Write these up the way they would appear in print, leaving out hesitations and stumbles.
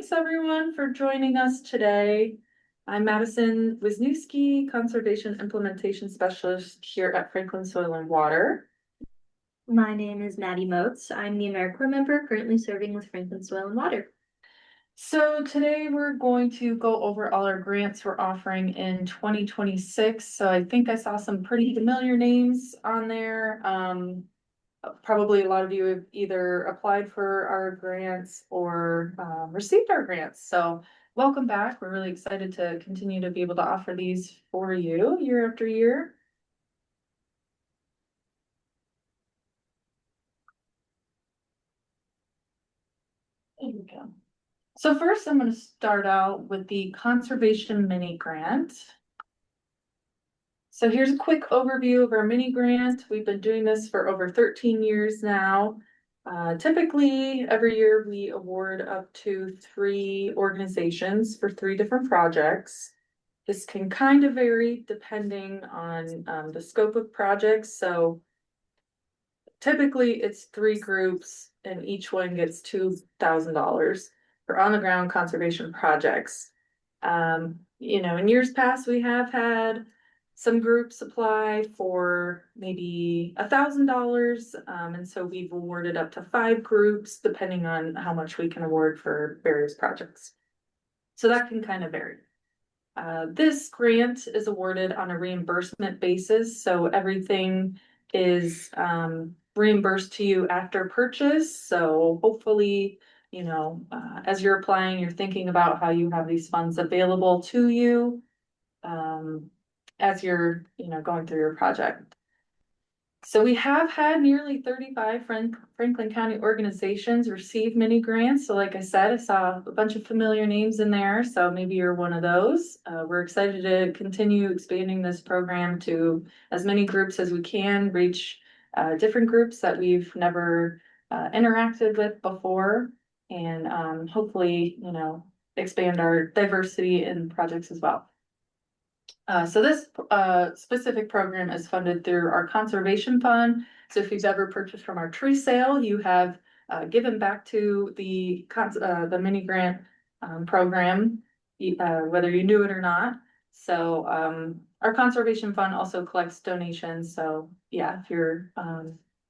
Thanks everyone for joining us today. I'm Madison Wisniewski, Conservation Implementation Specialist here at Franklin Soil and Water. My name is Maddie Moats. I'm the AmeriCorps member currently serving with Franklin Soil and Water. So today we're going to go over all our grants we're offering in 2026. So I think I saw some pretty familiar names on there. Probably a lot of you have either applied for our grants or received our grants. So welcome back. We're really excited to continue to be able to offer these for you year after year. There we go. So first, I'm going to start out with the Conservation Mini Grant. So here's a quick overview of our mini grant. We've been doing this for over 13 years now. Typically, every year we award up to 3 organizations for 3 different projects. This can kind of vary depending on the scope of projects. So typically it's 3 groups and each one gets $2,000 for on the ground conservation projects. In years past, we have had some groups apply for maybe $1,000. And so we've awarded up to 5 groups, depending on how much we can award for various projects. So that can kind of vary. This grant is awarded on a reimbursement basis. So everything is reimbursed to you after purchase. So hopefully, as you're applying, you're thinking about how you have these funds available to you as you're, going through your project. So we have had nearly 35 Franklin County organizations receive mini grants. So like I said, I saw a bunch of familiar names in there. So maybe you're one of those. We're excited to continue expanding this program to as many groups as we can, reach different groups that we've never interacted with before, and hopefully, expand our diversity in projects as well. So this specific program is funded through our conservation fund. So if you've ever purchased from our tree sale, you have given back to the mini grant program, whether you knew it or not. So our conservation fund also collects donations. So yeah, if your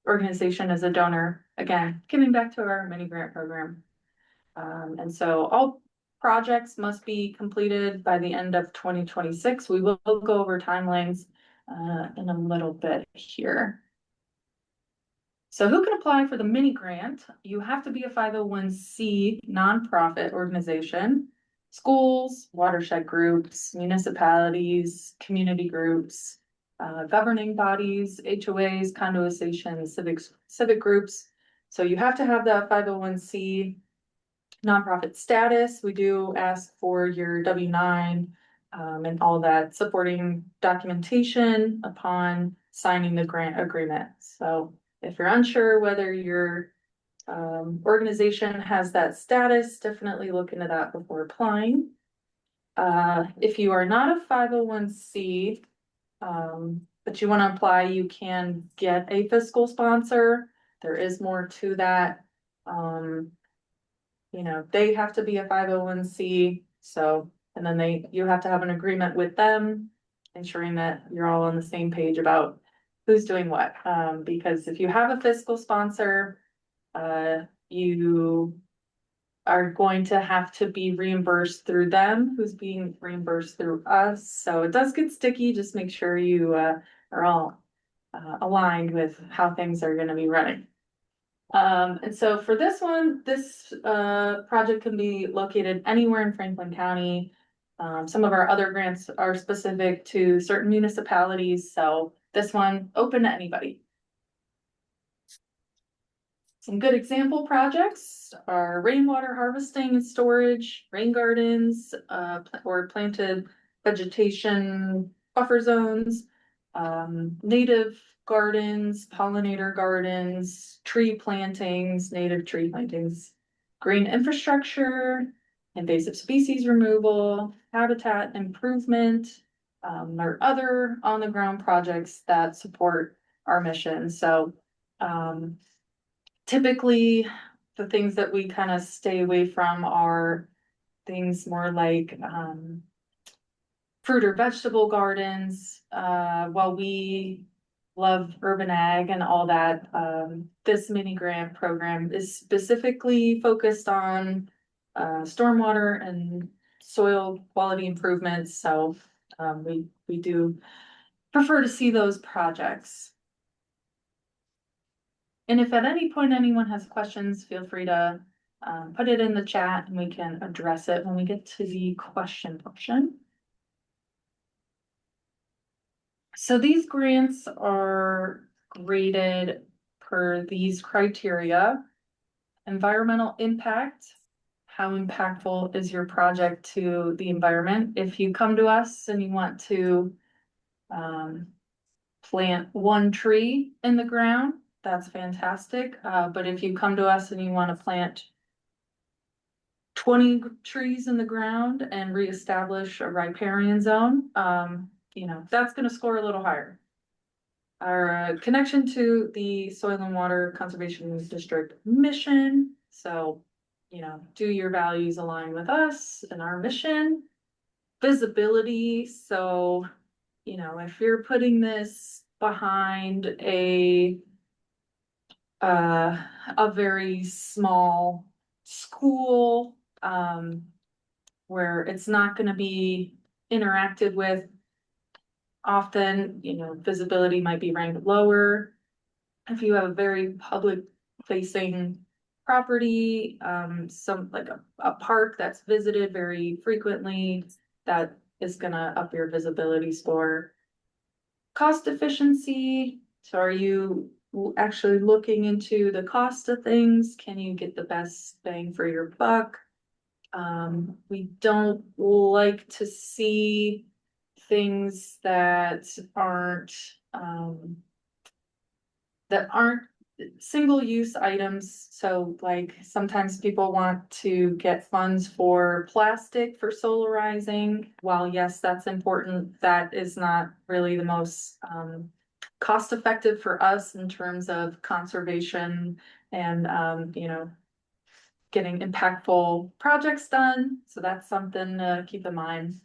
organization is a donor, again, giving back to our mini grant program. And so all projects must be completed by the end of 2026. We will go over timelines in a little bit here. So who can apply for the mini grant? You have to be a 501c nonprofit organization, schools, watershed groups, municipalities, community groups, governing bodies, HOAs, condo associations, civic groups. So you have to have that 501c nonprofit status. We do ask for your W-9 and all that supporting documentation upon signing the grant agreement. So if you're unsure whether your organization has that status, definitely look into that before applying. If you are not a 501c, but you want to apply, you can get a fiscal sponsor. There is more to that. They have to be a 501c. So, and then you have to have an agreement with them, ensuring that you're all on the same page about who's doing what. Because if you have a fiscal sponsor, you are going to have to be reimbursed through them, who's being reimbursed through us. So it does get sticky. Just make sure you are all aligned with how things are going to be running. And so for this one, this project can be located anywhere in Franklin County. Some of our other grants are specific to certain municipalities, so this one open to anybody. Some good example projects are rainwater harvesting and storage, rain gardens, or planted vegetation buffer zones, native gardens, pollinator gardens, tree plantings, native tree plantings, green infrastructure, invasive species removal, habitat improvement, or other on the ground projects that support our mission. So typically the things that we kind of stay away from are things more like, fruit or vegetable gardens, while we love urban ag and all that, this mini grant program is specifically focused on stormwater and soil quality improvements, so we do prefer to see those projects. And if at any point anyone has questions, feel free to put it in the chat and we can address it when we get to the question portion. So these grants are graded per these criteria. Environmental impact. How impactful is your project to the environment? If you come to us and you want to plant one tree in the ground, that's fantastic. But if you come to us and you want to plant 20 trees in the ground and reestablish a riparian zone, you know, that's going to score a little higher. Our connection to the Soil and Water Conservation District mission. So, you know, do your values align with us and our mission? Visibility. So, you know, if you're putting this behind a very small school, where it's not going to be interacted with often, you know, visibility might be ranked lower. If you have a very public facing property, some like a park that's visited very frequently, that is gonna up your visibility score. Cost efficiency, so are you actually looking into the cost of things? Can you get the best bang for your buck? We don't like to see things that aren't single-use items. So like sometimes people want to get funds for plastic for solarizing. While yes, that's important, that is not really the most cost effective for us in terms of conservation and you know, getting impactful projects done. So that's something to keep in mind.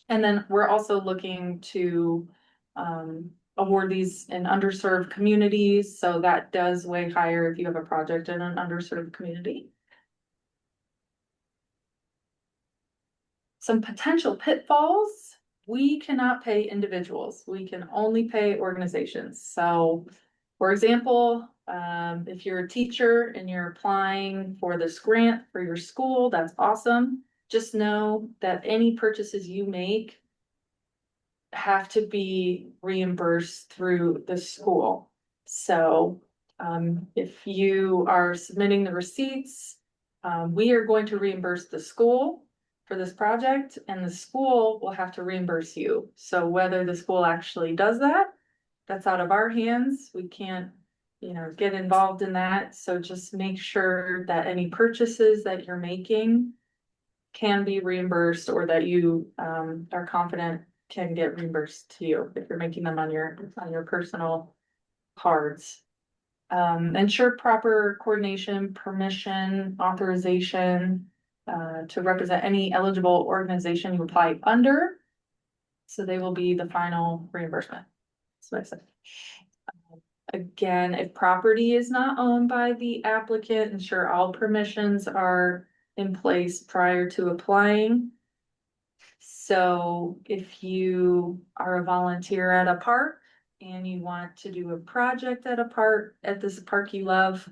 And then we're also looking to award these in underserved communities. So that does weigh higher if you have a project in an underserved community. Some potential pitfalls. We cannot pay individuals. We can only pay organizations. So for example, if you're a teacher and you're applying for this grant for your school, that's awesome. Just know that any purchases you make have to be reimbursed through the school. So if you are submitting the receipts, we are going to reimburse the school for this project, and the school will have to reimburse you. So whether the school actually does that, that's out of our hands. We can't, you know, get involved in that. So just make sure that any purchases that you're making can be reimbursed, or that you are confident can get reimbursed to you if you're making them on your personal cards. Ensure proper coordination, permission, authorization to represent any eligible organization you apply under. So they will be the final reimbursement. That's what I said. Again, if property is not owned by the applicant, ensure all permissions are in place prior to applying. So if you are a volunteer at a park and you want to do a project at a park, at this park you love,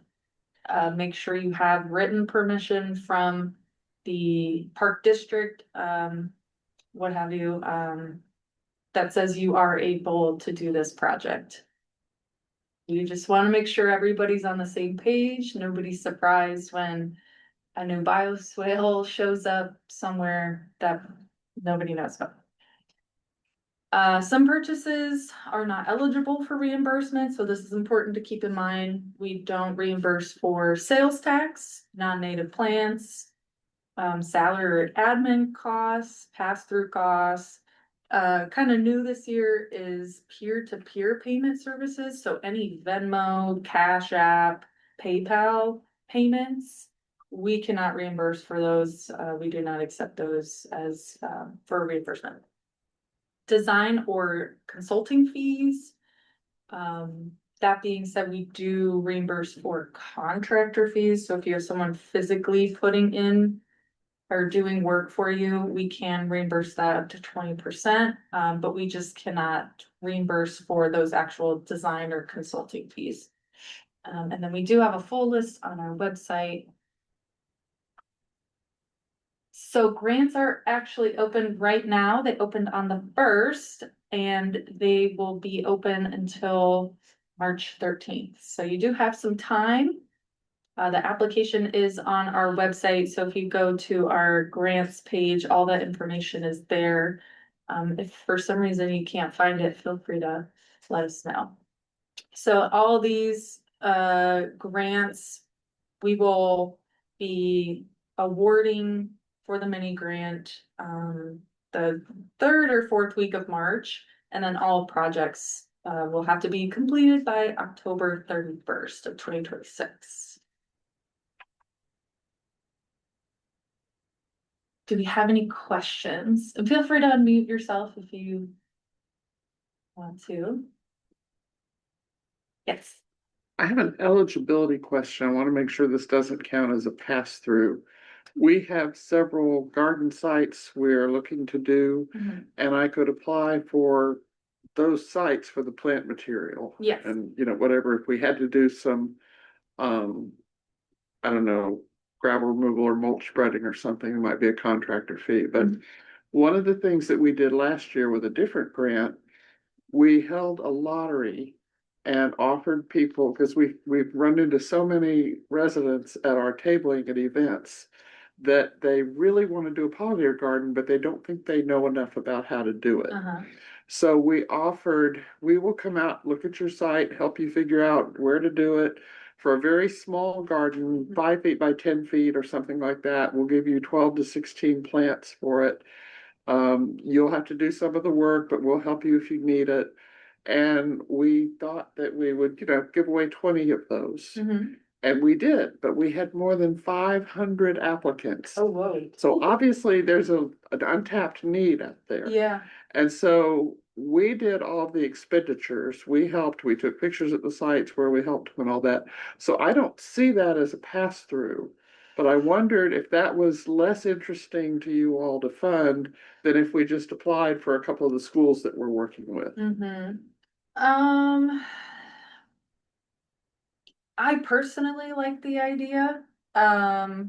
make sure you have written permission from the park district, what have you, that says you are able to do this project. You just want to make sure everybody's on the same page. Nobody's surprised when a new bioswale shows up somewhere that nobody knows about. Some purchases are not eligible for reimbursement, so this is important to keep in mind. We don't reimburse for sales tax, non-native plants, salary or admin costs, pass-through costs. Kind of new this year is peer-to-peer payment services. So any Venmo, Cash App, PayPal payments, we cannot reimburse for those. We do not accept those as, for reimbursement. Design or consulting fees. That being said, we do reimburse for contractor fees. So if you have someone physically putting in or doing work for you, we can reimburse that up to 20%. But we just cannot reimburse for those actual design or consulting fees. And then we do have a full list on our website. So grants are actually open right now. They opened on the 1st and they will be open until March 13th. So you do have some time. The application is on our website. So if you go to our grants page, all that information is there. If for some reason you can't find it, feel free to let us know. So all these grants, we will be awarding for the mini grant the 3rd or 4th week of March, and then all projects will have to be completed by October 31st of 2026. Do we have any questions? And feel free to unmute yourself if you want to. Yes. I have an eligibility question. I want to make sure this doesn't count as a pass-through. We have several garden sites we're looking to do, and I could apply for those sites for the plant material. Yes. And, whatever, if we had to do some, I don't know, gravel removal or mulch spreading or something, it might be a contractor fee. But one of the things that we did last year with a different grant, we held a lottery and offered people, because we've run into so many residents at our tabling at events that they really want to do a pollinator garden, but they don't think they know enough about how to do it. So we offered, we will come out, look at your site, help you figure out where to do it. For a very small garden, 5 feet by 10 feet or something like that, we'll give you 12 to 16 plants for it. You'll have to do some of the work, but we'll help you if you need it. And we thought that we would, give away 20 of those. And we did, but we had more than 500 applicants. Oh, whoa. So obviously there's an untapped need out there. Yeah. And so we did all the expenditures. We helped, we took pictures at the sites where we helped them and all that. So I don't see that as a pass-through. But I wondered if that was less interesting to you all to fund than if we just applied for a couple of the schools that we're working with. I personally like the idea. That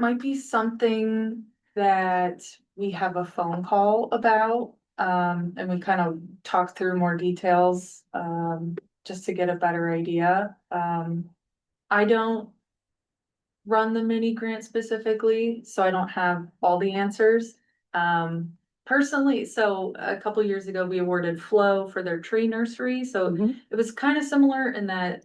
might be something that we have a phone call about, and we kind of talk through more details, just to get a better idea. I don't run the mini grant specifically, so I don't have all the answers. Personally, so a couple years ago, we awarded Flow for their tree nursery, so it was kind of similar in that,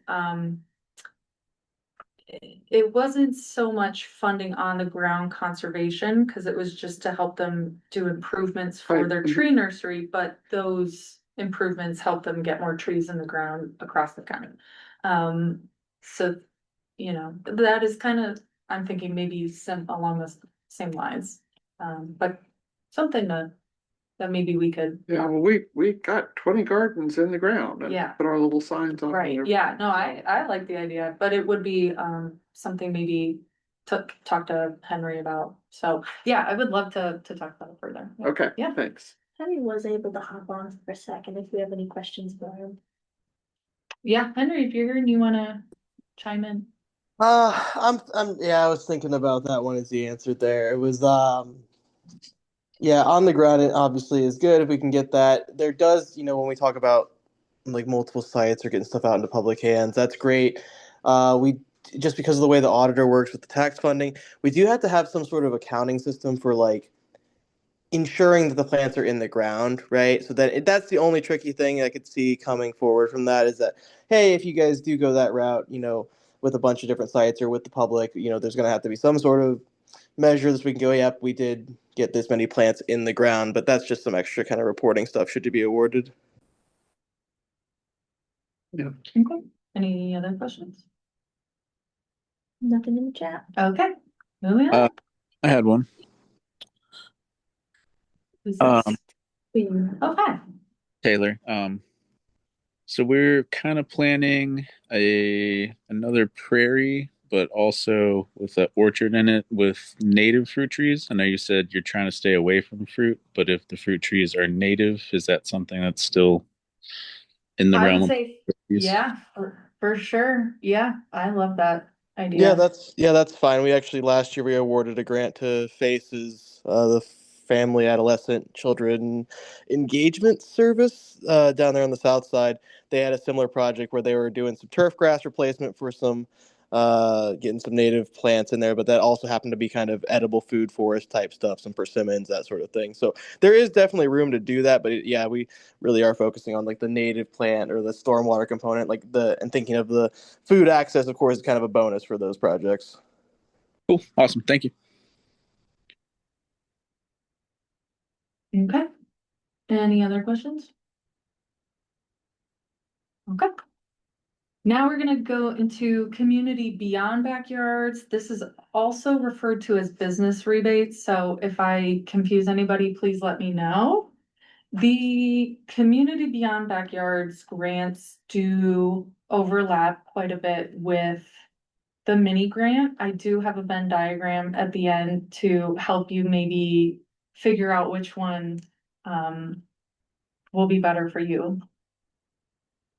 it wasn't so much funding on the ground conservation, because it was just to help them do improvements for Right. their tree nursery, but those improvements help them get more trees in the ground across the county. So, that is kind of, I'm thinking maybe along the same lines. But something that maybe we could. Yeah, well, we got 20 gardens in the ground and Yeah. put our little signs on. Right, them. yeah, no, I like the idea, but it would be something maybe to talk to Henry about. So, yeah, I would love to talk about it further. Yeah. Okay, Yeah. thanks. Henry was able to hop on for a second if we have any questions for him. Yeah, Henry, if you're here and you wanna chime in. Yeah, I was thinking about that one as the answer there. It was, yeah, on the ground, it obviously is good if we can get that. There does, when we talk about like multiple sites or getting stuff out into public hands, that's great. We just because of the way the auditor works with the tax funding, we do have to have some sort of accounting system for like ensuring that the plants are in the ground, right? So that's the only tricky thing I could see coming forward from that is that, hey, if you guys do go that route, with a bunch of different sites or with the public, there's going to have to be some sort of measure that we can go, yep, we did get this many plants in the ground, but that's just some extra kind of reporting stuff should you be awarded. Yeah. Okay. Any other questions? Nothing in the chat. Okay, moving Uh, on. I had one. Who's Um, this? Okay. Taylor. So we're kind of planning another prairie, but also with an orchard in it with native fruit trees. I know you said you're trying to stay away from fruit, but if the fruit trees are native, is that something that's still in the I would realm of say, trees? yeah, for sure. Yeah, I love that idea. Yeah, that's fine. We actually last year we awarded a grant to FACES, the Family Adolescent Children Engagement Service, down there on the south side. They had a similar project where they were doing some turf grass replacement for some, getting some native plants in there, but that also happened to be kind of edible food forest type stuff, some persimmons, that sort of thing. So there is definitely room to do that, but yeah, we really are focusing on like the native plant or the stormwater component, and thinking of the food access, of course, is kind of a bonus for those projects. Cool. Awesome. Thank you. Okay. Any other questions? Okay. Now we're gonna go into community beyond backyards. This is also referred to as business rebates, so if I confuse anybody, please let me know. The community beyond backyards grants do overlap quite a bit with the mini grant. I do have a Venn diagram at the end to help you maybe figure out which one will be better for you.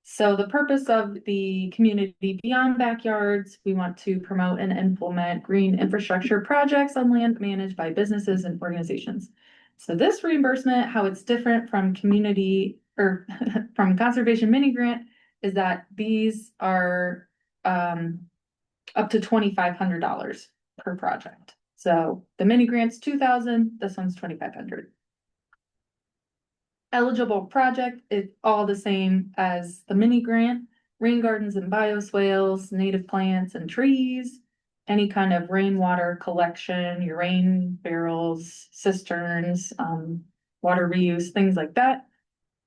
So the purpose of the community beyond backyards, we want to promote and implement green infrastructure projects on land managed by businesses and organizations. So this reimbursement, how it's different from community or from conservation mini grant, is that these are up to $2,500 per project. So the mini grant's 2,000, this one's 2,500. Eligible project is all the same as the mini grant, rain gardens and bioswales, native plants and trees, any kind of rainwater collection, your rain barrels, cisterns, water reuse, things like that.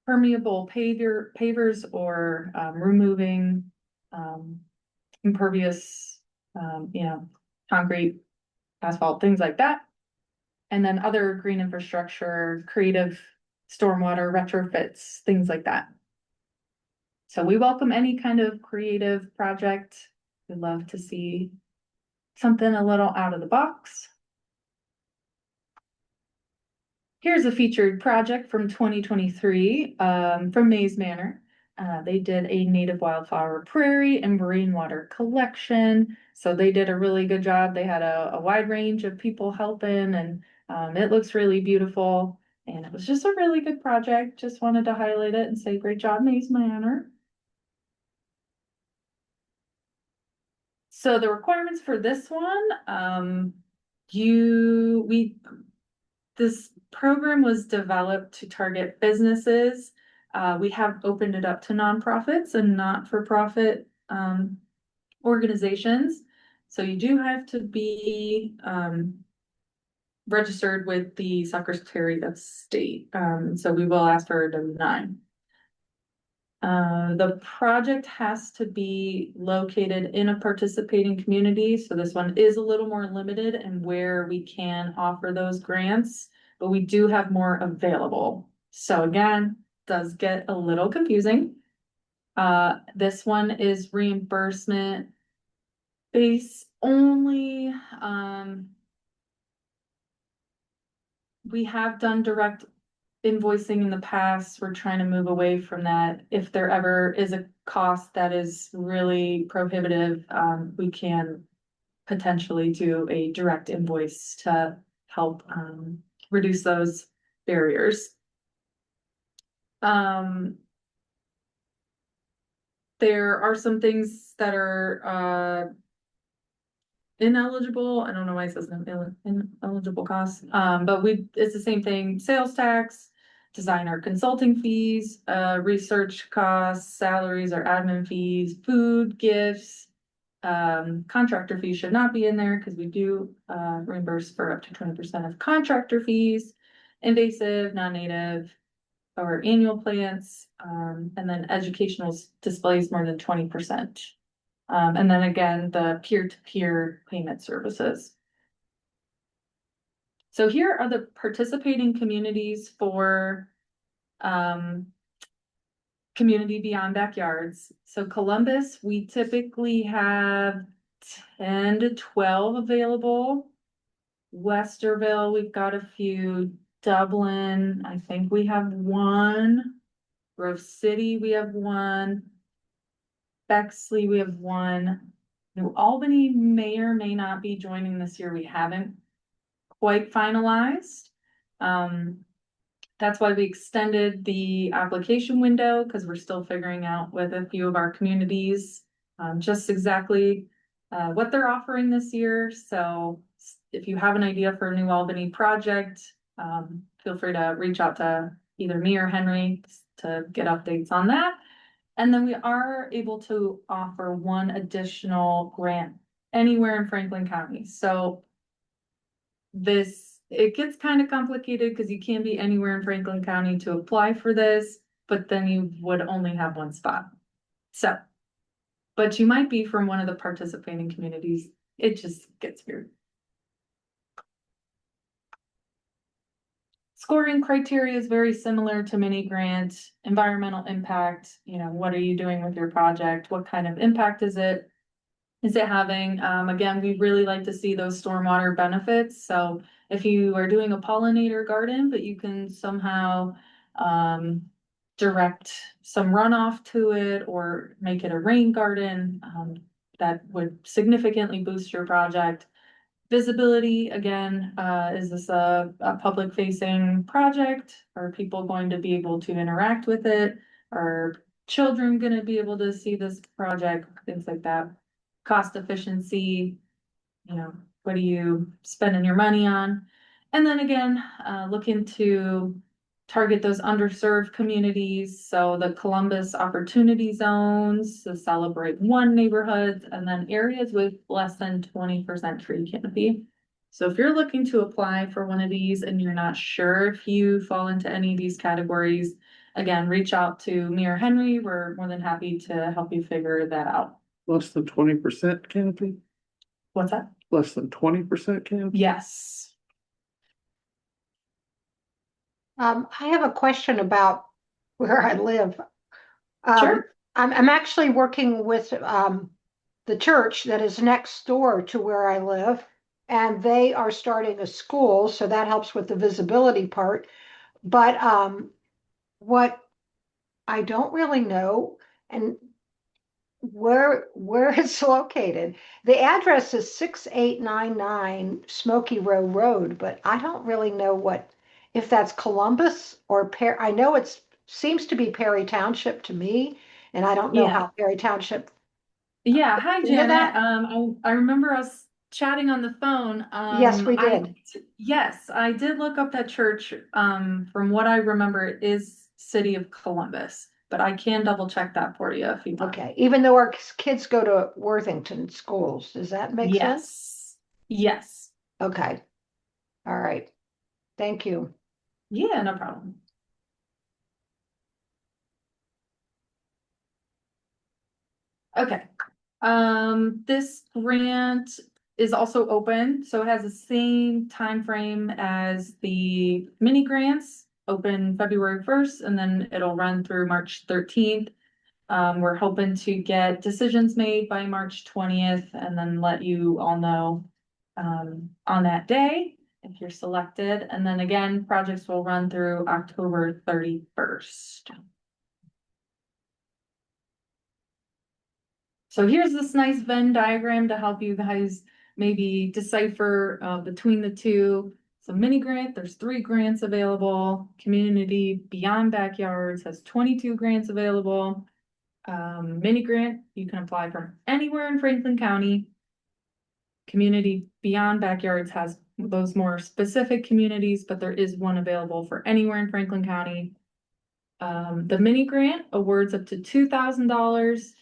Permeable pavers or removing impervious, concrete, asphalt, things like that. And then other green infrastructure, creative stormwater retrofits, things like that. So we welcome any kind of creative project. We'd love to see something a little out of the box. Here's a featured project from 2023 from Mays Manor. They did a native wildflower prairie and rainwater collection. So they did a really good job. They had a wide range of people helping, and it looks really beautiful. And it was just a really good project. Just wanted to highlight it and say great job, Mays Manor. So the requirements for this one, this program was developed to target businesses. We have opened it up to nonprofits and not-for-profit organizations. So you do have to be registered with the Secretary of State. So we will ask for a W-9. The project has to be located in a participating community, so this one is a little more limited in where we can offer those grants, but we do have more available. So again, does get a little confusing. This one is reimbursement base only. We have done direct invoicing in the past. We're trying to move away from that. If there ever is a cost that is really prohibitive, we can potentially do a direct invoice to help reduce those barriers. There are some things that are ineligible. I don't know why it says ineligible costs, but it's the same thing, sales tax, designer consulting fees, research costs, salaries or admin fees, food, gifts. Contractor fees should not be in there because we do reimburse for up to 20% of contractor fees, invasive, non-native, or annual plants, and then educational displays more than 20%. And then again, the peer-to-peer payment services. So here are the participating communities for Community Beyond Backyards. So Columbus, we typically have 10 to 12 available. Westerville, we've got a few. Dublin, I think we have one. Grove City, we have one. Bexley, we have one. New Albany may or may not be joining this year. We haven't quite finalized. That's why we extended the application window, because we're still figuring out with a few of our communities just exactly what they're offering this year. So if you have an idea for a New Albany project, feel free to reach out to either me or Henry to get updates on that. And then we are able to offer one additional grant anywhere in Franklin County. So it gets kind of complicated because you can't be anywhere in Franklin County to apply for this, but then you would only have one spot. So, but you might be from one of the participating communities. It just gets weird. Scoring criteria is very similar to mini grant. Environmental impact, what are you doing with your project? What kind of impact is it having? Again, we really like to see those stormwater benefits. So if you are doing a pollinator garden, but you can somehow direct some runoff to it or make it a rain garden, that would significantly boost your project. Visibility, again, is this a public facing project? Are people going to be able to interact with it? Are children going to be able to see this project? Things like that. Cost efficiency, what are you spending your money on? And then again, look into target those underserved communities. So the Columbus Opportunity Zones, the Celebrate One neighborhoods, and then areas with less than 20% tree canopy. So if you're looking to apply for one of these and you're not sure if you fall into any of these categories, again, reach out to me or Henry. We're more than happy to help you figure that out. Less than 20% canopy? What's that? Less than 20% canopy? Yes. I have a question about where I live. Sure. I'm actually working with the church that is next door to where I live, and they are starting a school, so that helps with the visibility part. But what I don't really know, and where it's located. The address is 6899 Smoky Row Road, but I don't really know if that's Columbus or I know it seems to be Perry Township to me, and I don't know Yeah. how Perry Township. Yeah, hi You know Janet. that? I remember us chatting on the phone. Yes, we did. Yes, I did look up that church. From what I remember, it is City of Columbus, but I can double check that for you if you want. Okay, even though our kids go to Worthington schools, does that make sense? Yes. Okay. All right. Thank you. Yeah, no problem. Okay. This grant is also open, so it has the same time frame as the mini grants, open February 1st, and then it'll run through March 13th. We're hoping to get decisions made by March 20th and then let you all know on that day if you're selected. And then again, projects will run through October 31st. So here's this nice Venn diagram to help you guys maybe decipher between the two. So mini grant, there's 3 grants available. Community Beyond Backyards has 22 grants available. Mini grant, you can apply from anywhere in Franklin County. Community Beyond Backyards has those more specific communities, but there is one available for anywhere in Franklin County. The mini grant awards up to $2,000.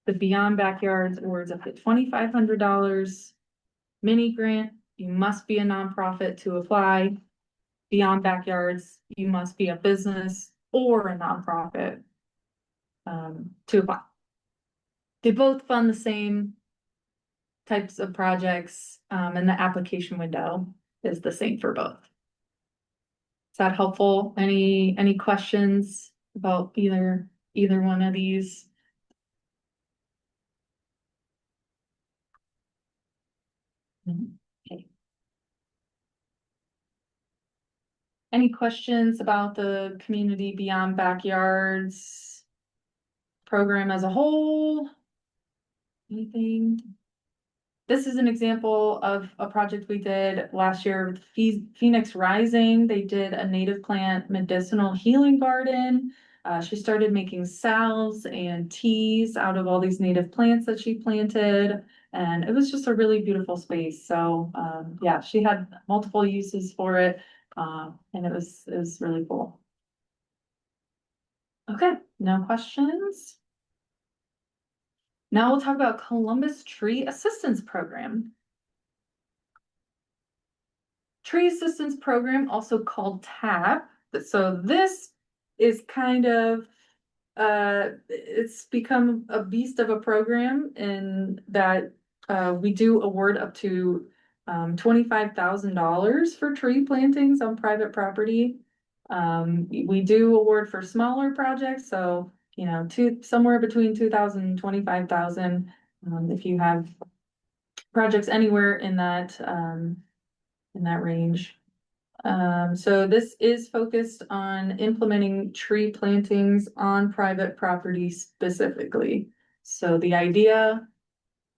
The Beyond Backyards awards up to $2,500. Mini grant, you must be a nonprofit to apply. Beyond Backyards, you must be a business or a nonprofit to apply. they both fund the same types of projects, and the application window is the same for both. Is that helpful? Any questions about either one of these? Okay. Any questions about the Community Beyond Backyards program as a whole? Anything? This is an example of a project we did last year with Phoenix Rising. They did a native plant medicinal healing garden. She started making salves and teas out of all these native plants that she planted. And it was just a really beautiful space. So yeah, she had multiple uses for it. And it was really cool. Okay, no questions. Now we'll talk about Columbus Tree Assistance Program. Tree Assistance Program, also called TAP. So this is kind of, it's become a beast of a program in that we do award up to $25,000 for tree plantings on private property. We do award for smaller projects, so you know, somewhere between 2,000 and 25,000. If you have projects anywhere in that range. So this is focused on implementing tree plantings on private property specifically. So the idea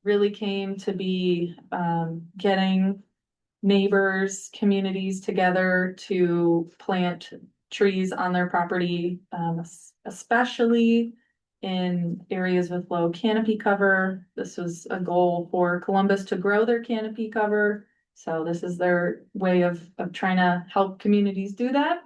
really came to be getting neighbors, communities together to plant trees on their property, especially in areas with low canopy cover. This was a goal for Columbus to grow their canopy cover. So this is their way of trying to help communities do that.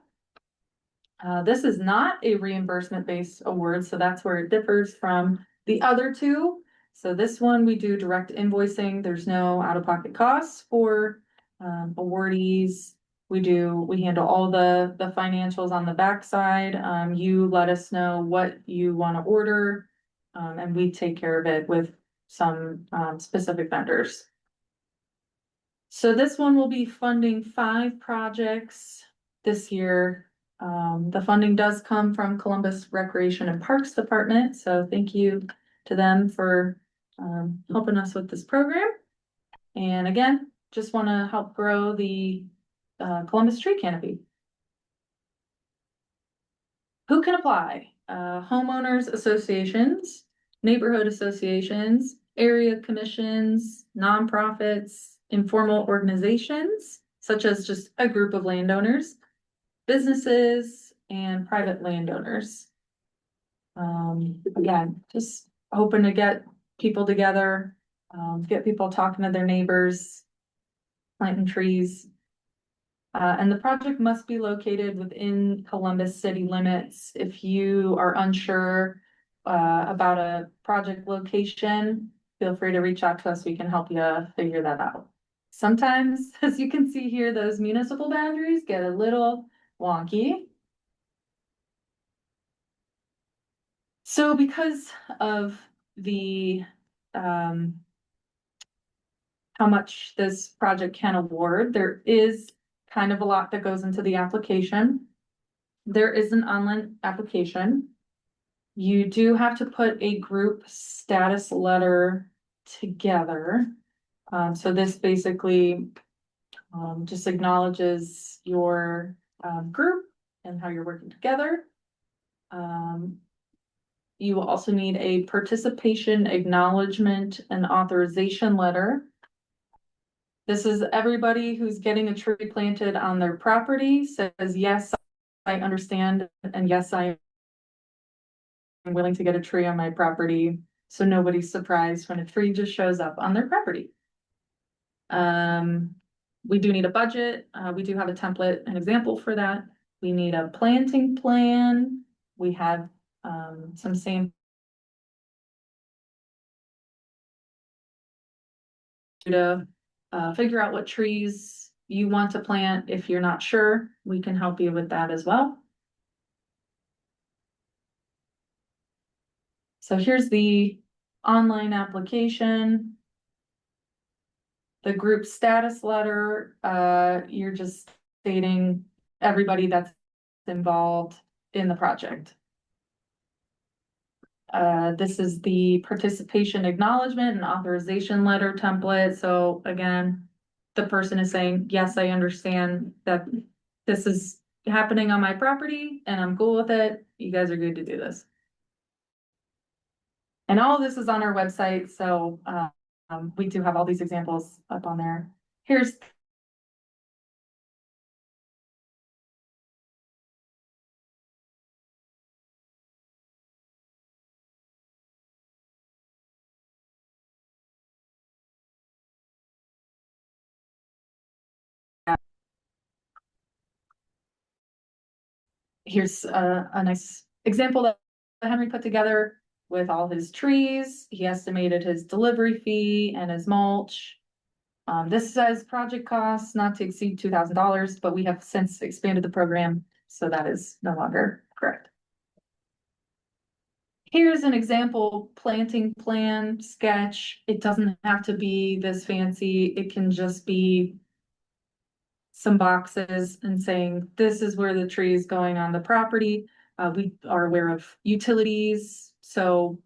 This is not a reimbursement-based award, so that's where it differs from the other two. So this one, we do direct invoicing. There's no out-of-pocket costs for awardees. We handle all the financials on the backside. You let us know what you want to order, and we take care of it with some specific vendors. So this one will be funding 5 projects this year. The funding does come from Columbus Recreation and Parks Department, so thank you to them for helping us with this program. And again, just want to help grow the Columbus tree canopy. Who can apply? Homeowners associations, neighborhood associations, area commissions, nonprofits, informal organizations, such as just a group of landowners, businesses, and private landowners. Again, just hoping to get people together, get people talking to their neighbors, planting trees. And the project must be located within Columbus city limits. If you are unsure about a project location, feel free to reach out to us. We can help you figure that out. Sometimes, as you can see here, those municipal boundaries get a little wonky. So because of the how much this project can award, there is kind of a lot that goes into the application. There is an online application. You do have to put a group status letter together. So this basically just acknowledges your group and how you're working together. You will also need a participation acknowledgement and authorization letter. This is everybody who's getting a tree planted on their property says, yes, I understand, and yes, I am willing to get a tree on my property. So nobody's surprised when a tree just shows up on their property. We do need a budget. We do have a template, an example for that. We need a planting plan. We have some same to figure out what trees you want to plant. If you're not sure, we can help you with that as well. So here's the online application. The group status letter, you're just stating everybody that's involved in the project. This is the participation acknowledgement and authorization letter template. So again, the person is saying, yes, I understand that this is happening on my property and I'm cool with it. You guys are good to do this. And all of this is on our website. So, we do have all these examples up on there. Here's a nice example that Henry put together with all his trees. He estimated his delivery fee and his mulch. This says project costs not to exceed $2,000, but we have since expanded the program, so that is no longer correct. Here's an example planting plan sketch. It doesn't have to be this fancy. It can just be some boxes and saying, this is where the tree is going on the property. We are aware of utilities. So,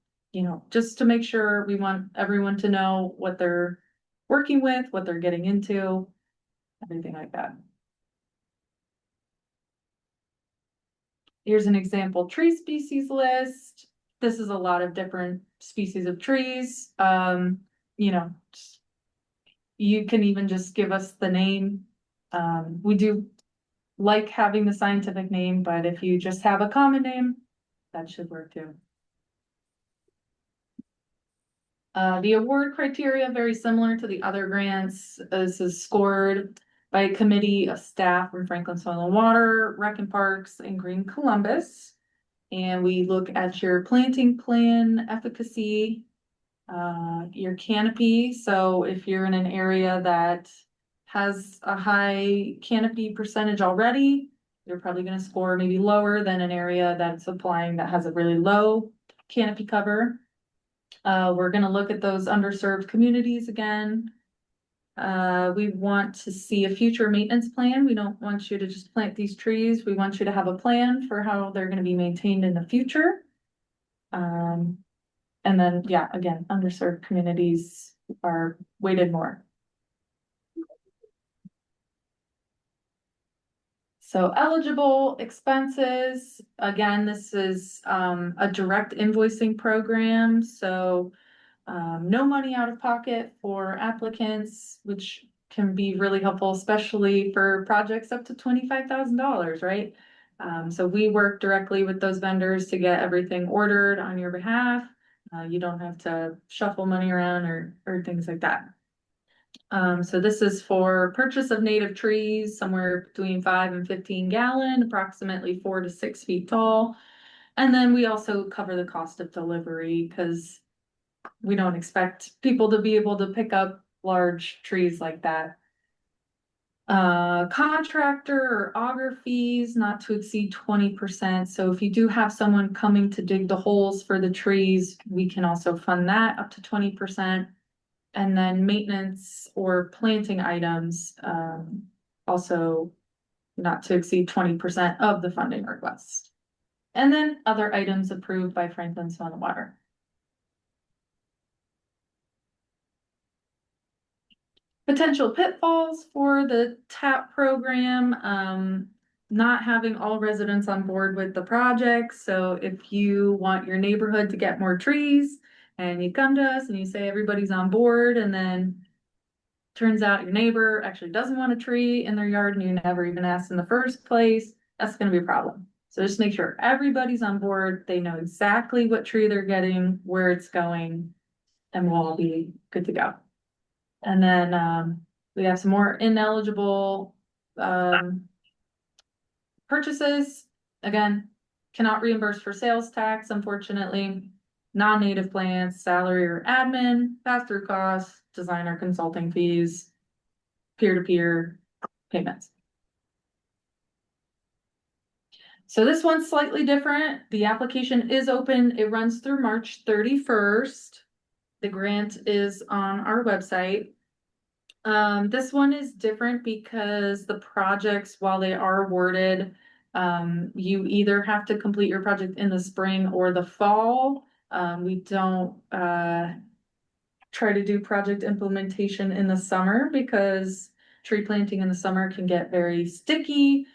just to make sure, we want everyone to know what they're working with, what they're getting into, everything like that. Here's an example tree species list. This is a lot of different species of trees. You can even just give us the name. We do like having the scientific name, but if you just have a common name, that should work too. The award criteria, very similar to the other grants. This is scored by a committee of staff from Franklin Soil and Water, Rec and Parks, and Green Columbus. And we look at your planting plan efficacy, your canopy. So if you're in an area that has a high canopy percentage already, you're probably going to score maybe lower than an area that's applying that has a really low canopy cover. We're going to look at those underserved communities again. We want to see a future maintenance plan. We don't want you to just plant these trees. We want you to have a plan for how they're going to be maintained in the future. And then, yeah, again, underserved communities are weighted more. So eligible expenses, again, this is a direct invoicing program. So no money out of pocket for applicants, which can be really helpful, especially for projects up to $25,000, right? So we work directly with those vendors to get everything ordered on your behalf. You don't have to shuffle money around or things like that. So this is for purchase of native trees, somewhere between 5 and 15 gallon, approximately 4 to 6 feet tall. And then we also cover the cost of delivery because we don't expect people to be able to pick up large trees like that. Contractor or auger fees not to exceed 20%. So if you do have someone coming to dig the holes for the trees, we can also fund that up to 20%. And then maintenance or planting items, also not to exceed 20% of the funding request. And then other items approved by Franklin Soil and Water. Potential pitfalls for the TAP program, not having all residents on board with the project. So if you want your neighborhood to get more trees and you come to us and you say everybody's on board, and then turns out your neighbor actually doesn't want a tree in their yard and you never even asked in the first place, that's going to be a problem. So just make sure everybody's on board. They know exactly what tree they're getting, where it's going, and we'll all be good to go. And then we have some more ineligible purchases. Again, cannot reimburse for sales tax, unfortunately. Non-native plants, salary or admin, pass-through costs, designer consulting fees, peer-to-peer payments. So this one's slightly different. The application is open. It runs through March 31st. The grant is on our website. This one is different because the projects, while they are awarded, you either have to complete your project in the spring or the fall. We don't, try to do project implementation in the summer because tree planting in the summer can get very sticky.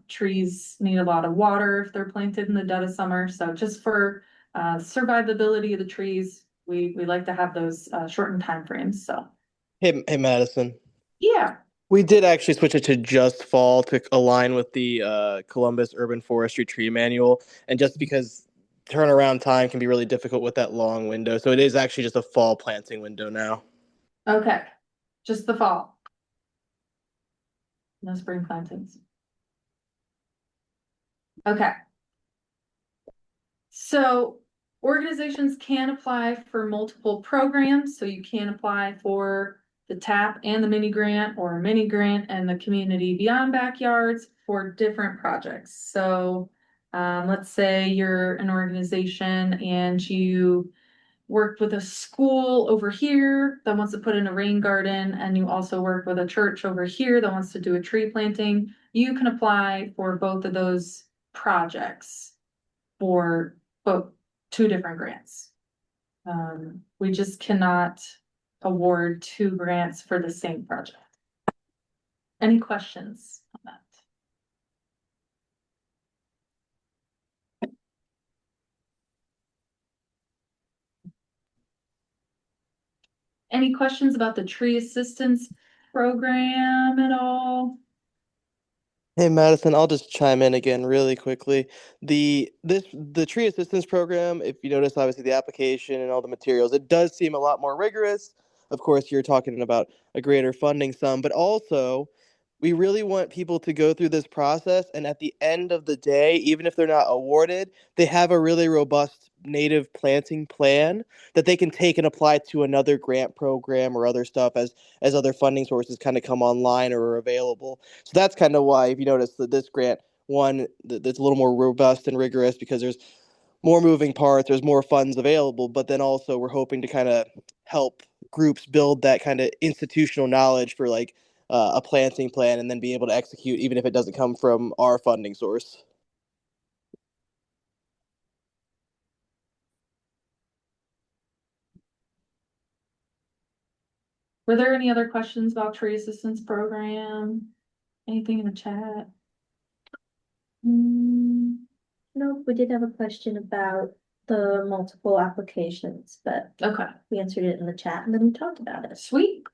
Trees need a lot of water if they're planted in the dead of summer. So just for survivability of the trees, we like to have those shortened timeframes. So Hey, Madison. yeah. We did actually switch it to just fall to align with the Columbus Urban Forestry Tree Manual, and just because turnaround time can be really difficult with that long window, so it is actually just a fall planting window now. Okay. Just the fall. No spring plantings. Okay. So organizations can apply for multiple programs, so you can apply for the TAP and the mini grant, or a mini grant and the community beyond backyards for different projects. So let's say you're an organization and you worked with a school over here that wants to put in a rain garden, and you also work with a church over here that wants to do a tree planting. You can apply for both of those projects for both two different grants. We just cannot award two grants for the same project. Any questions on that? Any questions about the tree assistance program at all? Hey, Madison, I'll just chime in again really quickly. The tree assistance program, if you notice, obviously the application and all the materials, it does seem a lot more rigorous. Of course, you're talking about a greater funding sum, but also we really want people to go through this process, and at the end of the day, even if they're not awarded, they have a really robust native planting plan that they can take and apply to another grant program or other stuff as other funding sources kind of come online or are available. So that's kind of why, if you notice, that this grant one that's a little more robust and rigorous because there's more moving parts, there's more funds available, but then also we're hoping to kind of help groups build that kind of institutional knowledge for like a planting plan and then be able to execute even if it doesn't come from our funding source. Were there any other questions about tree assistance program? Anything in the chat? No, we did have a question about the multiple applications, but Okay, we answered it in the chat and then we talked about it. sweet.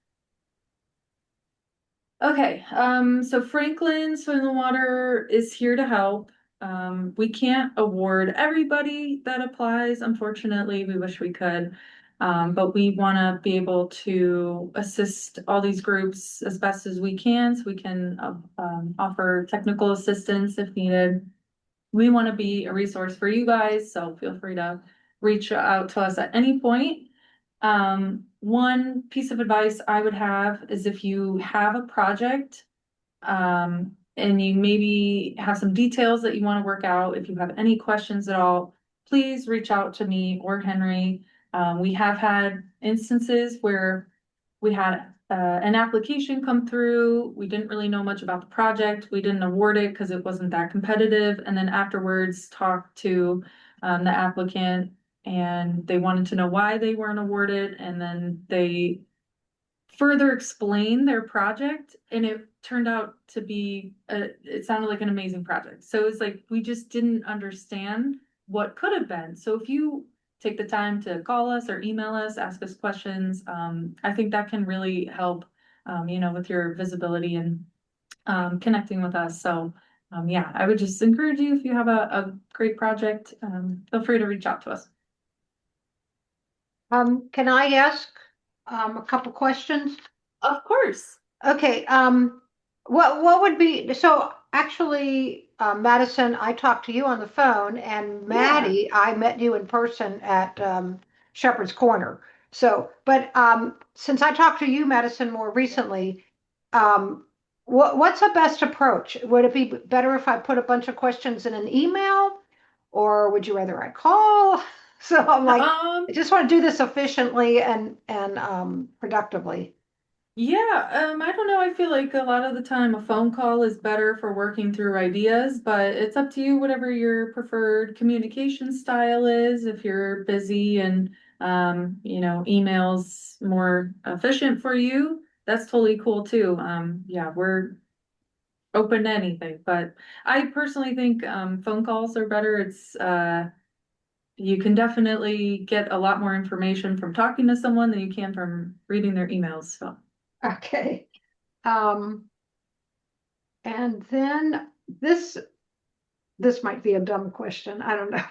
Okay, so Franklin Soil and Water is here to help. We can't award everybody that applies, unfortunately, we wish we could. But we wanna be able to assist all these groups as best as we can, so we can, offer technical assistance if needed. We wanna be a resource for you guys, so feel free to reach out to us at any point. One piece of advice I would have is if you have a project, and you maybe have some details that you want to work out, if you have any questions at all, please reach out to me or Henry. We have had instances where we had an application come through. We didn't really know much about the project. We didn't award it because it wasn't that competitive. And then afterwards talked to the applicant, and they wanted to know why they weren't awarded. And then they further explained their project, and it turned out to be, it sounded like an amazing project. So it's like, we just didn't understand what could have been. So if you take the time to call us or email us, ask us questions, I think that can really help, with your visibility and connecting with us. So yeah, I would just encourage you, if you have a great project, feel free to reach out to us. Can I ask a couple questions? Of course. Okay, what would be, so actually, Madison, I talked to you on the phone, and Maddie, I met you in person at Shepherd's Corner. So, but since I talked to you, Madison, more recently, what's the best approach? Would it be better if I put a bunch of questions in an email, or would you rather I call? So I'm like, Um, I just want to do this efficiently and productively. yeah, I don't know. I feel like a lot of the time a phone call is better for working through ideas, but it's up to you, whatever your preferred communication style is. If you're busy and, email's more efficient for you, that's totally cool too. Yeah, we're open to anything, but I personally think, phone calls are better. You can definitely get a lot more information from talking to someone than you can from reading their emails, so. Okay. Um, and then this this might be a dumb question. I don't know.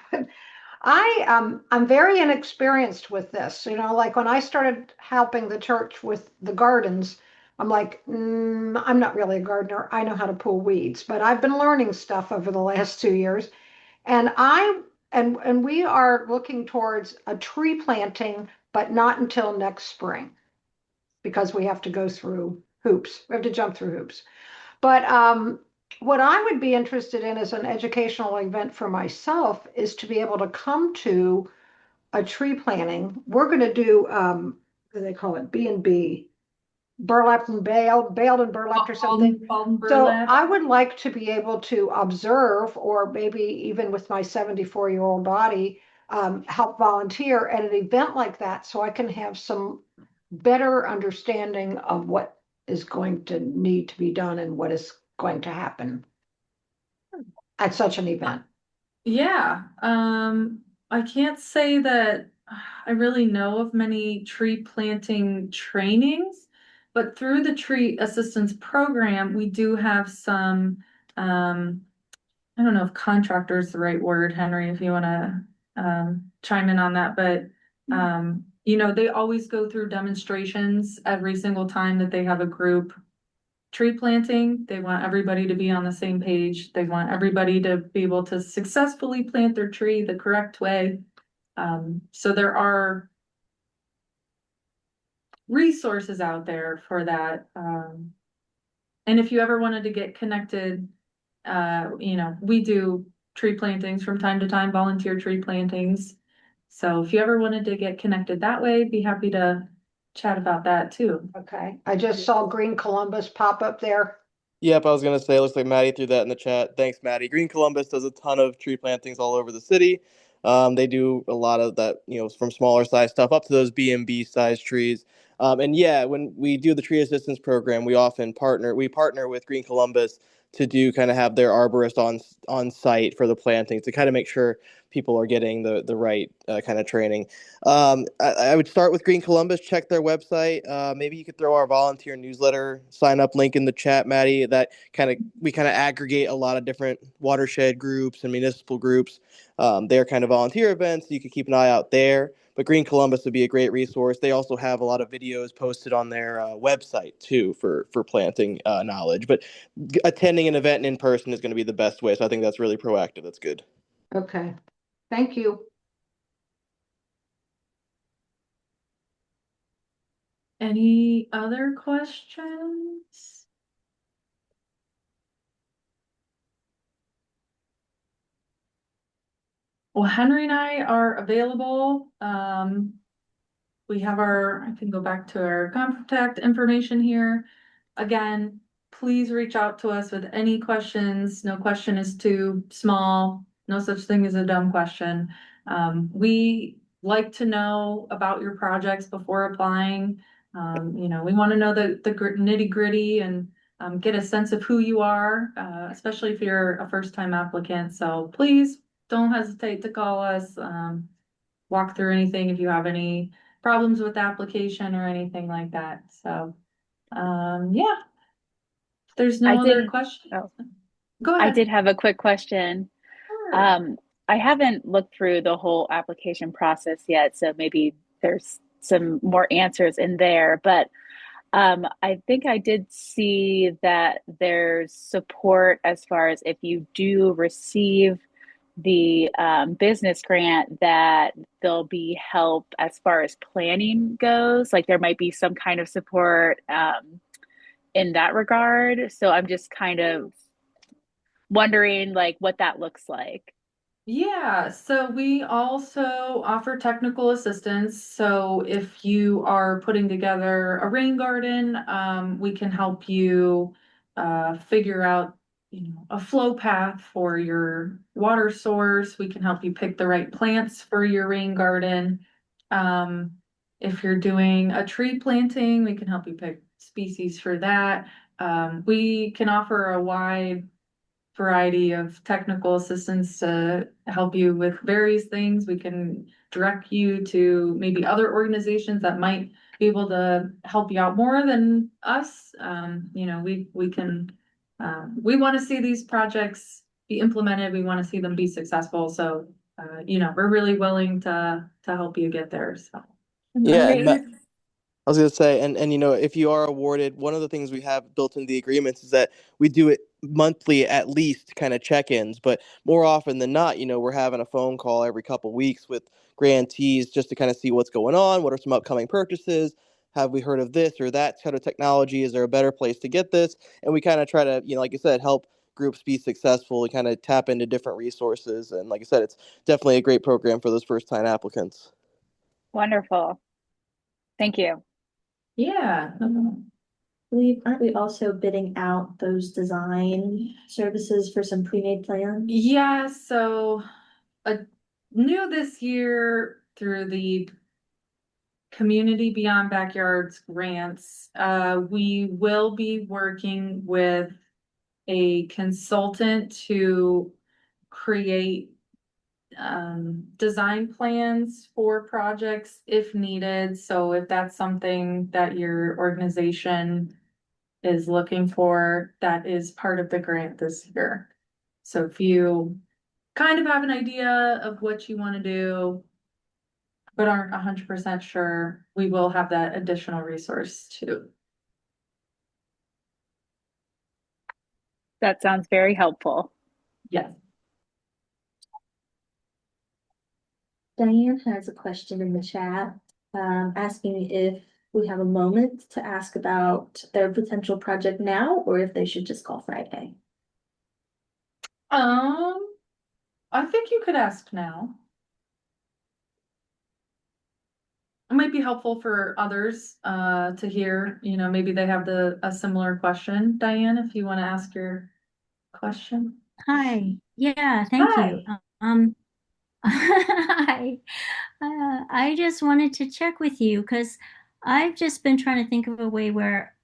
I'm very inexperienced with this. Like when I started helping the church with the gardens, I'm like, I'm not really a gardener. I know how to pull weeds, but I've been learning stuff over the last 2 years. And we are looking towards a tree planting, but not until next spring because we have to go through hoops. We have to jump through hoops. But what I would be interested in as an educational event for myself is to be able to come to a tree planting. We're going to do, what do they call it? B&B, burlapped and baled and burlapped or something. Bald So burlap. I would like to be able to observe, or maybe even with my 74-year-old body, help volunteer at an event like that so I can have some better understanding of what is going to need to be done and what is going to happen at such an event. Yeah, I can't say that I really know of many tree planting trainings, but through the tree assistance program, we do have some, I don't know if contractor is the right word, Henry, if you want to chime in on that, but they always go through demonstrations every single time that they have a group tree planting. They want everybody to be on the same page. They want everybody to be able to successfully plant their tree the correct way. So there are resources out there for that. And if you ever wanted to get connected, we do tree plantings from time to time, volunteer tree plantings. So if you ever wanted to get connected that way, be happy to chat about that too. Okay, I just saw Green Columbus pop up there. Yep, I was gonna say, it looks like Maddie threw that in the chat. Thanks, Maddie. Green Columbus does a ton of tree plantings all over the city. They do a lot of that, from smaller size stuff up to those B&B size trees. And yeah, when we do the tree assistance program, we partner with Green Columbus to do kind of have their arborist on site for the planting to kind of make sure people are getting the right kind of training. I would start with Green Columbus, check their website. Maybe you could throw our volunteer newsletter sign up link in the chat, Maddie. We kind of aggregate a lot of different watershed groups and municipal groups. They're kind of volunteer events. You could keep an eye out there. But Green Columbus would be a great resource. They also have a lot of videos posted on their website too for planting knowledge. But attending an event in person is going to be the best way. So I think that's really proactive. That's good. Okay, thank you. Any other questions? Well, Henry and I are available. We have I can go back to our contact information here. Again, please reach out to us with any questions. No question is too small. No such thing as a dumb question. We like to know about your projects before applying. We want to know the nitty gritty and get a sense of who you are, especially if you're a first time applicant. So please don't hesitate to call us, walk through anything if you have any problems with the application or anything like that. So, yeah, if there's no I other did. questions, Oh, go I ahead. did have a quick question. Sure. I haven't looked through the whole application process yet, so maybe there's some more answers in there. But I think I did see that there's support as far as if you do receive the business grant, that there'll be help as far as planning goes. Like there might be some kind of support in that regard. So I'm just kind of wondering like what that looks like. Yeah, so we also offer technical assistance. So if you are putting together a rain garden, we can help you figure out, a flow path for your water source. We can help you pick the right plants for your rain garden. Um, if you're doing a tree planting, we can help you pick species for that. We can offer a wide variety of technical assistance to help you with various things. We can direct you to maybe other organizations that might be able to help you out more than us. We can, we want to see these projects be implemented. We want to see them be successful. So, we're really willing to help you get there. So. Yeah, Great. I was gonna say, and if you are awarded, one of the things we have built into the agreements is that we do it monthly at least, kind of check-ins. But more often than not, we're having a phone call every couple weeks with grantees just to kind of see what's going on, what are some upcoming purchases, have we heard of this or that kind of technology? Is there a better place to get this? And we kind of try to, like you said, help groups be successful and kind of tap into different resources. And like I said, it's definitely a great program for those first-time applicants. Wonderful. Thank you. Yeah. Aren't we also bidding out those design services for some pre-made plans? Yeah, so new this year through the Community Beyond Backyards grants, we will be working with a consultant to create design plans for projects if needed. So if that's something that your organization is looking for, that is part of the grant this year. So if you kind of have an idea of what you want to do, but aren't 100% sure, we will have that additional resource too. That sounds very helpful. Yes. Diane has a question in the chat, asking if we have a moment to ask about their potential project now, or if they should just call Friday. I think you could ask now. It might be helpful for others to hear, maybe they have a similar question. Diane, if you want to ask your question. Hi. Yeah, thank you. Hi. I, I just wanted to check with you because I've just been trying to think of a way where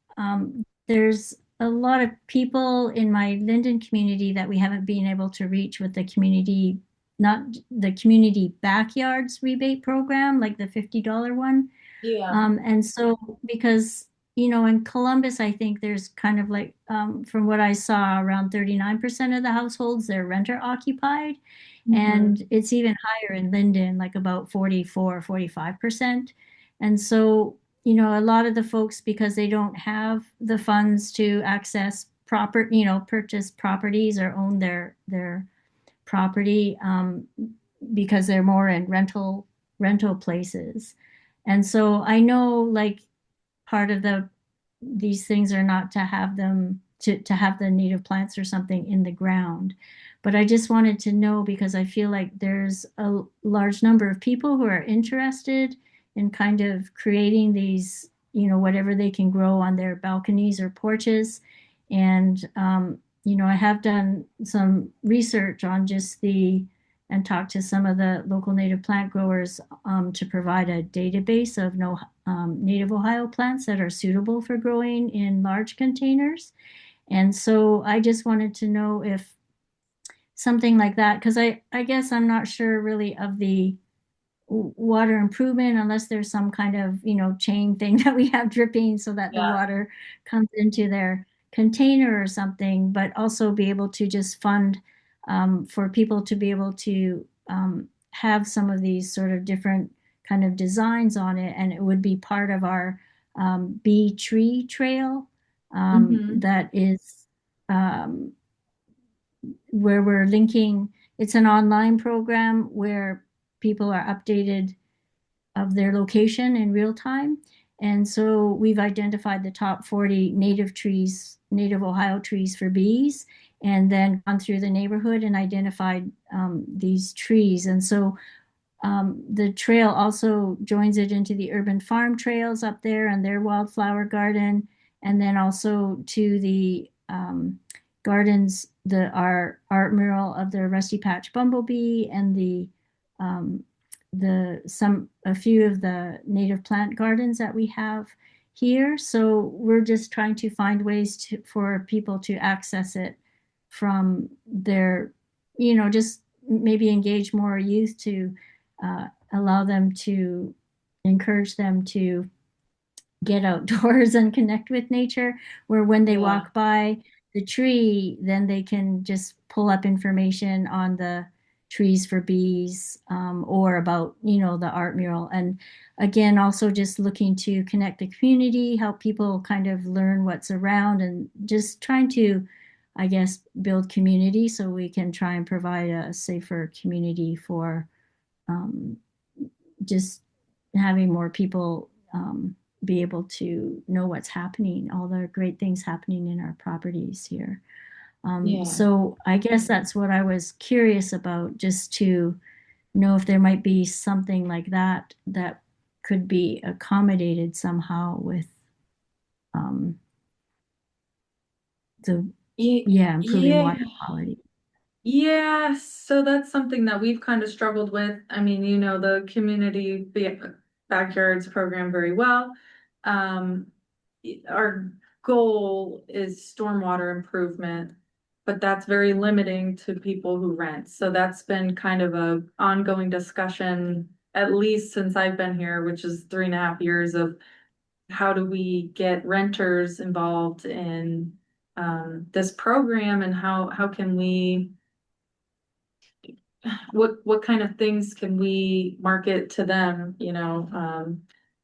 there's a lot of people in my Linden community that we haven't been able to reach with the community, not the community backyards rebate program, like the $50 one. Yeah. And so because in Columbus, I think there's kind of like, from what I saw, around 39% of the households, they're renter occupied. And it's even higher in Linden, like about 44, 45%. And so, a lot of the folks, because they don't have the funds to access purchase properties or own their property, because they're more in rental places. And so I know like part of these things are not to have them to have the native plants or something in the ground. But I just wanted to know because I feel like there's a large number of people who are interested in kind of creating these, whatever they can grow on their balconies or porches. And, I have done some research on just and talked to some of the local native plant growers to provide a database of native Ohio plants that are suitable for growing in large containers. And so I just wanted to know if something like that, because I guess I'm not sure really of the water improvement unless there's some kind of, chain thing that we have dripping so that the water comes into their container or something, but also be able to just fund for people to be able to have some of these sort of different kind of designs on it. And it would be part of our Bee Tree Trail that is where we're linking. It's an online program where people are updated of their location in real time. And so we've identified the top 40 native trees, native Ohio trees for bees, and then gone through the neighborhood and identified these trees. And so the trail also joins it into the urban farm trails up there and their wildflower garden, and then also to the gardens, our art mural of the Rusty Patch Bumblebee and a few of the native plant gardens that we have here. So we're just trying to find ways for people to access it from their, just maybe engage more youth to allow them to encourage them to get outdoors and connect with nature, where when they walk by the tree, then they can just pull up information on the trees for bees, or about, the art mural. And again, also just looking to connect the community, help people kind of learn what's around, and just trying to, I guess, build community so we can try and provide a safer community for just having more people be able to know what's happening, all the great things happening in our properties here. So I guess that's what I was curious about, just to know if there might be something like that that could be accommodated somehow with improving water quality. Yeah, so that's something that we've kind of struggled with. I mean, the community backyards program very well. Our goal is stormwater improvement, but that's very limiting to people who rent. So that's been kind of a ongoing discussion, at least since I've been here, which is 3.5 years, of how do we get renters involved in this program, and how can we, what kind of things can we market to them,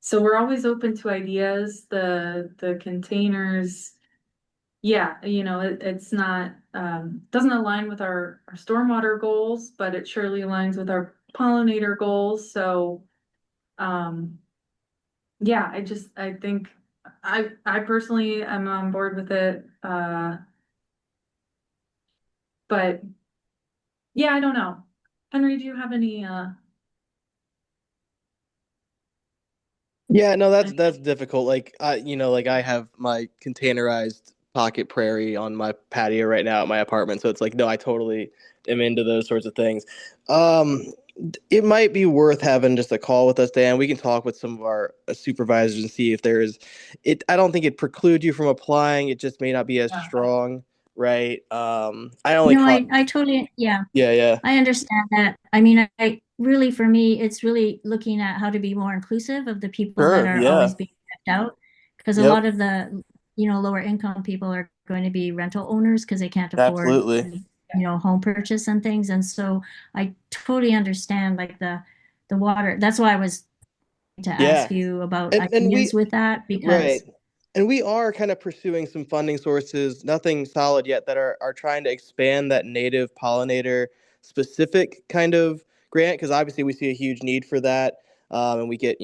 so we're always open to ideas. The containers, it's not, doesn't align with our stormwater goals, but it surely aligns with our pollinator goals. So I think I personally am on board with it. But yeah, I don't know. Henry, do you have any Yeah, no, that's difficult. Like like I have my containerized pocket prairie on my patio right now at my apartment, so it's like, no, I totally am into those sorts of things. It might be worth having just a call with us, Dan. We can talk with some of our supervisors and see if there's it. I don't think it precludes you from applying. It just may not be as strong, right? I totally, yeah. I understand that. I mean, I really, for me, it's really looking at how to be more inclusive of the people that are always being kept out. Because a lot of the, lower income people are going to be rental owners because they can't afford, Absolutely. Home purchase and things. And so I totally understand, like, the water. That's why I was to ask you about ideas with that, because right. And we are kind of pursuing some funding sources, nothing solid yet, that are trying to expand that native pollinator specific kind of grant, because obviously we see a huge need for that. And we get,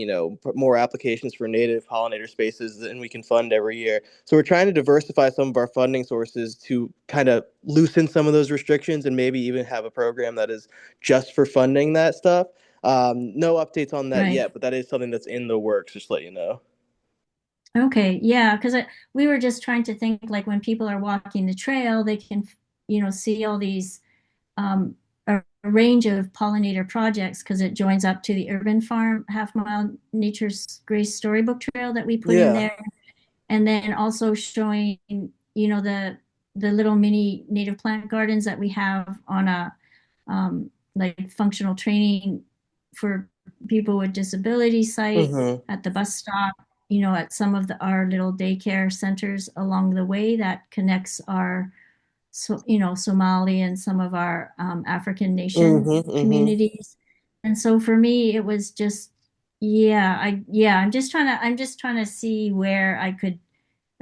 more applications for native pollinator spaces than we can fund every year. So we're trying to diversify some of our funding sources to kind of loosen some of those restrictions and maybe even have a program that is just for funding that stuff. No updates on that yet, but that is something that's in the works, just to let you know. Okay, yeah, because we were just trying to think, like, when people are walking the trail, they can, see all these a range of pollinator projects, because it joins up to the urban farm half-mile Nature's Grace Storybook Trail that we put in there, and then also showing, the little mini native plant gardens that we have on a like functional training for people with disability site at the bus stop, at some of our little daycare centers along the way that connects our, Somali and some of our African nation communities. And so for me, it was just, I'm just trying to see where I could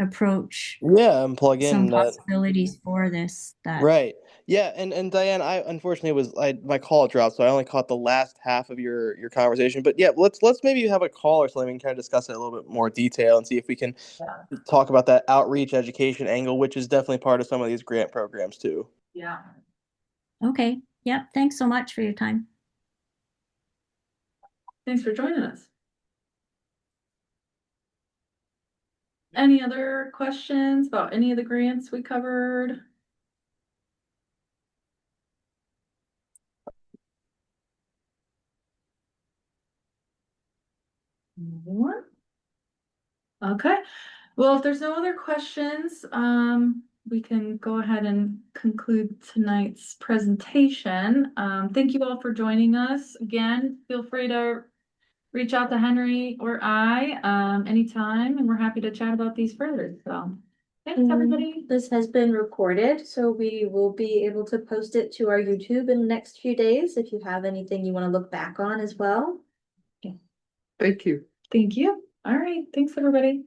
approach Yeah, and plug some in that. possibilities for this that Right. Yeah, and Diane, I unfortunately my call dropped, so I only caught the last half of your conversation. But yeah, let's maybe have a call or something. We can kind of discuss it in a little bit more detail and see if we can Yeah. talk about that outreach education angle, which is definitely part of some of these grant programs too. Yeah. Okay. Yep. Thanks so much for your time. Thanks for joining us. Any other questions about any of the grants we covered? Anyone? Okay, well, if there's no other questions, we can go ahead and conclude tonight's presentation. Thank you all for joining us. Again, feel free to reach out to Henry or I, anytime, and we're happy to chat about these further, so. Thanks, everybody. This has been recorded, so we will be able to post it to our YouTube in the next few days if you have anything you want to look back on as well. Thank you. Thank you. All right, thanks, everybody.